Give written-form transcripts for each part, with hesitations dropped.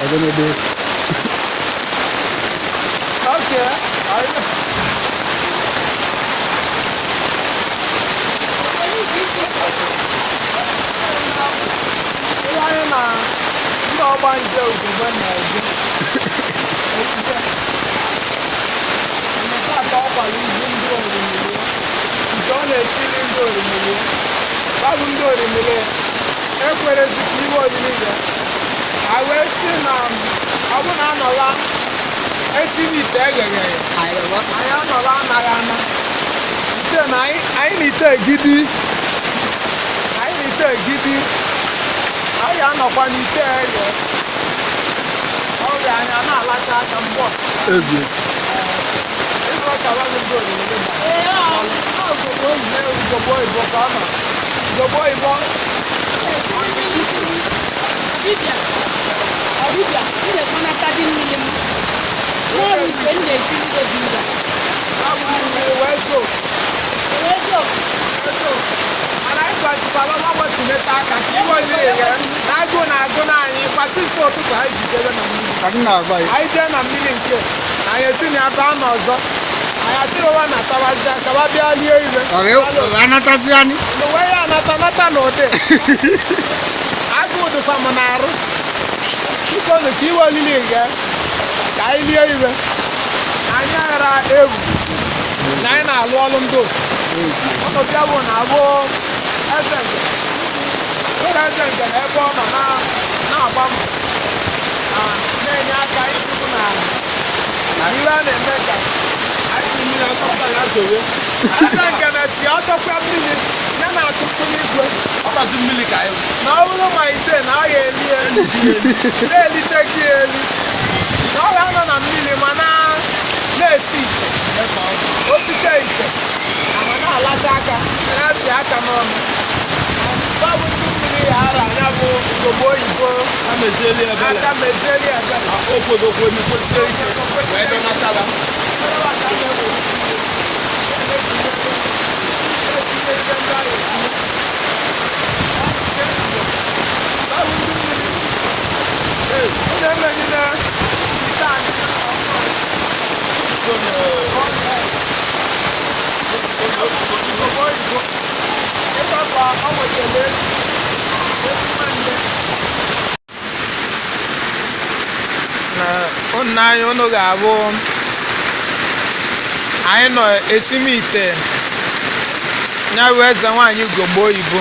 Edemede. Okay. Anyị na ndị ọgba nje Ugogbe na-eje emeka ka ọ kwara ibu ndị orimiri nke ọ na-esiri ndị orimiri babụ ndị orimiri ekwerezi ka iwe oriri ya a wee si na ọ bụ na anọla esi n'ite eghere anyị anọla anaghị ana ite na anyị na-ite egidi anyị anọkwa n'ite eghe ọrịa anya na-alacha aka mbọ Ezie. ịzụ ọkara ndị orimiri Ugogbe Oyibo ka ọ nọ Ugogbe Oyibo ọbịbịa na-ekwanata dị mmiri m n'ọrụ nke m na-esiri obinga wee zo mana anyị kwasịkwara ọma wetuleta aka ka iwe mmiri ya na agụụ na-agụ n'anyị kwasị isi ụtụtụ anyị jidere na mmiri Ka m na-agwa ya. anyị jee na mmiri nke anyị esi na ya taa n'ọzọ anyị asịghịwa na tabazi akaba bịa lie ire Anatazi anyị. n'uwe ya anata n'ụdị agụụ dịkwa m n'arụ bikonu ka iwe olili ghe ka anyị lie ire anyị aghara egwu na anyị na-alụ ọrụ ndị otu ọnọdụ ya bụ na abụ eze nke na ebe ọ nọ na-agba mbọ na-enye aka ịtụtụ na ihe a na-eme ka anyị ji mmiri asọpụta ya zowe eze nke na-esi ọsọkwa mmiri ya na-atụtụ n'igwe na ọ bụrụ ma ite na ọ ga-eli na-eliche gị eli na ọ ga-anọ na mmiri ma na-esi ite osite ite ama na-alacha aka na-esi aka n'ọnụ babụ ndị mmiri ya ara anya bụ Ugogbe Oyibo aka mezieli ebele nna anyị unu ga-abụ anyị nọ esimite ya bụ Ezenwanyi Ugogbe Oyibo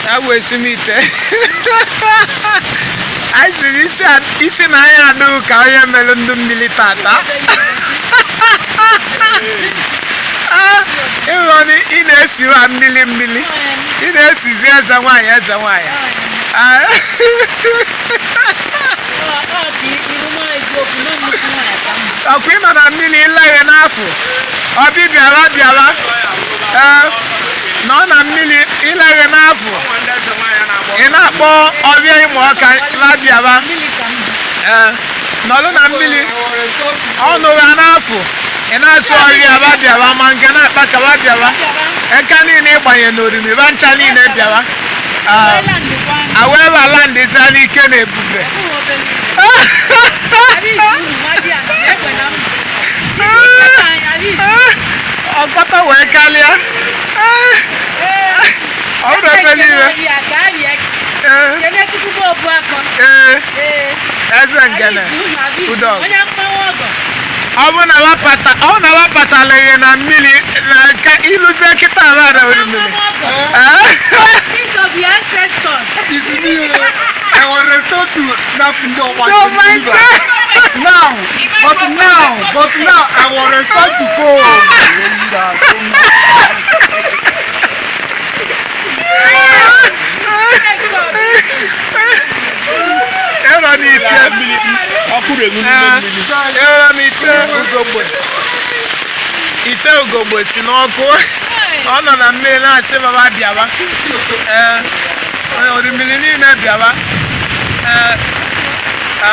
ya bụ esimite anyị siri isi na anyị adịghị ka onye mere ndị mmiri tata ịghọrọ ị na-esiwa mmiri ị na-esizi Ezenwanyi ọkwa ịma na mmiri ịlaghe n'afọ ọbịbịara nọ na mmiri ịlaghe n'afọ ị na-akpọ ọbịa ịmụ ọka labịaba nọdụ na mmiri ọnụgha n'afọ ị na-asụ ọrịa bịaba ma nke na-akpa ka bịaba eka niile ịgbanye n'orimi ba ncha niile bịaba awee bala ndị taa n'ike na ebube ọkọta wee kalịa ọ bụrụ ebe niile eze ngene udo ọ bụ na wapatala ihe na mmiri na ịlụzie kịta ara mmiri I was restored to snap no one. Oh my God! But now I was restored to go. Ite Ugogbe si n'ọkụ ọ nọ na mmiri na-asị baba bịaba orimiri niile bịaba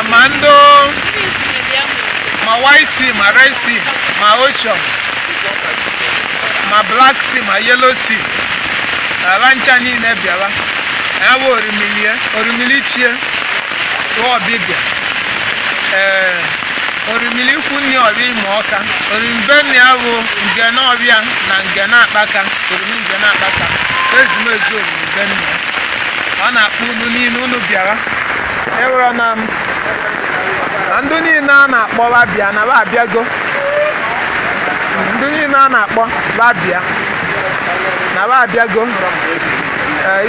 ma ndị ma white sea ma red sea ma ocean ma black sea ma yellow sea aba ncha niile bịaba ya bụ orimiri chie ọbịbịa orimili ikwu nni ọbịa ime ọka orimbe nni ahụ nge na ọbịa na nge na akpaka orimi nge na akpaka ezumezu orimbe nni ọ na-akpọ unu niile unu bịara ewere na ndị niile a na-akpọ babịa na babịago ndị niile a na-akpọ babịa na babịago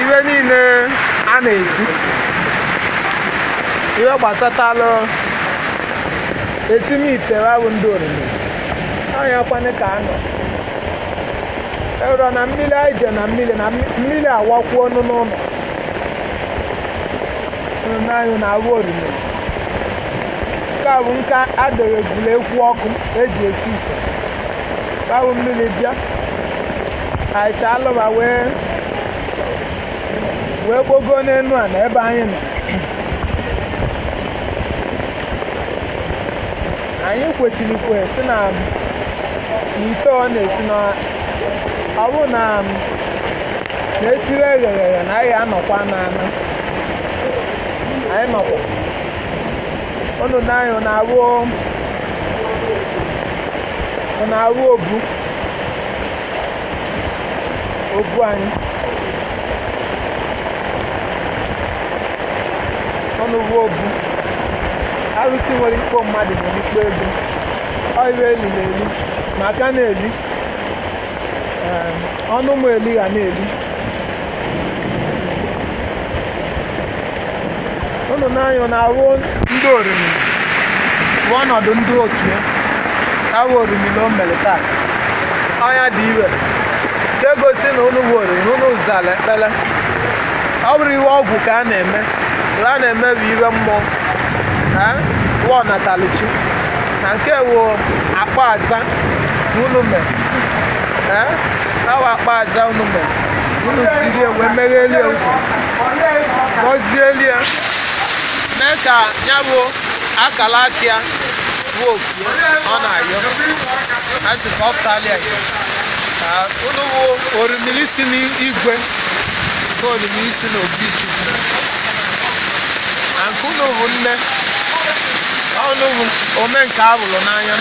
iwe niile a na-esi ihe gbasatalụ esimite bụ ndị oriri anya kwane ka anọ ewere na mmiri anyị je na mmiri awakwuo ọnụ n'ụlọ anyị na-awụ oriri nke a bụ nka adịghị ejula ekwu ọkụ eji esi ite bụ mmiri bịa anyị chalụba wee kpogo n'elu a na ebe anyị nọ anyị kwechirikwe si na ite ọ na-esi na ọ bụ na na-etiri eghere na anyị anọkwa n'ana anyị nọkwa ọnụ n'anyị ọ na-awụ obu anyị ọnụ bụ obu arụsị nwere ikpo mmadụ nwere ikpo ego ọiwe eliri eli maka na-eli ọnụ ụmụ eli ga na-eli ụnụ n'anya ọ na-awụ ndị oriri bụ ọnọdụ ndị otu ya awụ oriri na o mere taa ọnya dị iwe nke gosi na ụnụ bụ oriri na ụnụ zara ekpere ọ bụrụ iwe ọgwụ ka a na-eme a na-eme bụ iwe mmụọ wụọ natalichi na nke wụ akpa aza unu mere awa akpa aza unu mere unu kirie wee meghelie ụzọ gọzielie mee ka ya bụ akala aka ya bụ opie ọ na-ayọ a sị ka ọ pụtalia ya unu bụ orimiri si n'igwe ka orimiri si n'obi chukwu na nke unu bụ nne ọnụ bụ ome nke abụrụ n'anya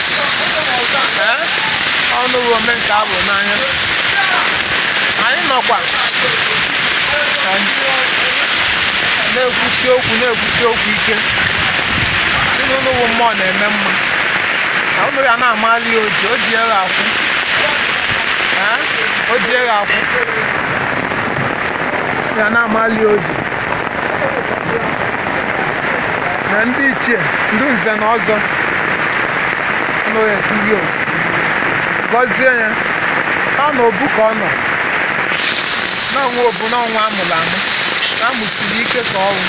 ọnụ bụ ome nke abụrụ n'anya anyị nọkwa na-ekwusi okwu ike si n'ụlọ bụ mmụọ na-eme mma na ụlọ ya na-amali oji o ji eghe akwụ ya na-amali oji na ndị ichie ndị nze na ọzọ n'oyo gọzie ya ọ na obu ka ọ nọ n'ọnwa obu n'ọnwa amụrụ amụ na amụsiri ike ka ọnwụ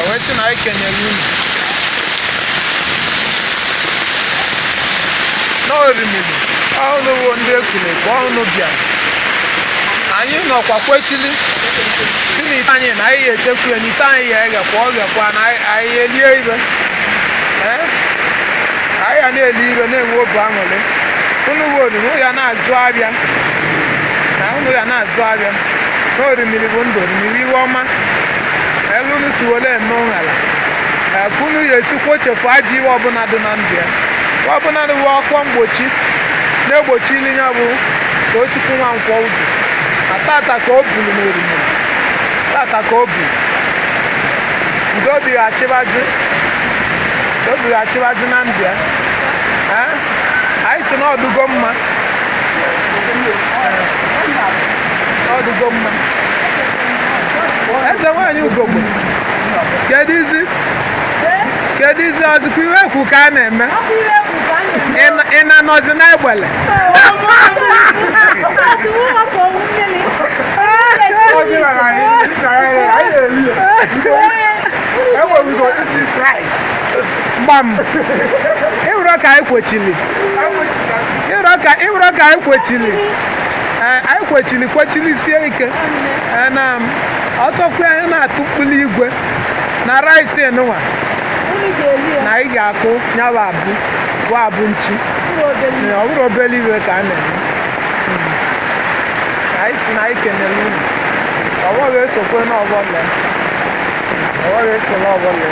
wee sị na anyị kenyere unu n'orimiri ọnụ wo ndị ekule ka ọnụ bịara anyị nọkwa kwechili si n'ite anyị na anyị echekwa ya n'ite anyị ya eghekwa ọ ghekwa na anyị elie ibe anyị ya na-eli ibe na-enwe obi aṅụrị unu bụ oriri ya na-azụ abịa na orimiri bụ ndụ orimiri iwe ọma elu unu si wele eme ụṅara ka unu ya esikwa ochefu ajọ iwe ọbụla dị na ndụ ya ọbụla dị bụ ọkwa mgbochi na-egbochi ili ya bụ ka o chukwu nwa nkwọ ụzọ na tata ka o buru n'orimiri tata ka o buru ndị obi ga-achịbazi na ndụ ya anyị si na ọdụgo mma Ezenwanyi Ugogbe kedu izi ọzụkwa iwe ekwu ka a na-eme ị na-anọzi n'egbele gbam ịwụrụ ka anyị kwechili sie ike na ọtọkwa anyị na-atụ mkpụrụ igwe na rice enụnwa na anyị ga-akụ nyabụ abụ nchi ọ bụrụ obere iwe ka a na-eme anyị si na anyị kenere unu ọgbọghị esokwe n'ọgbọ ọ ga-esonye ọbụla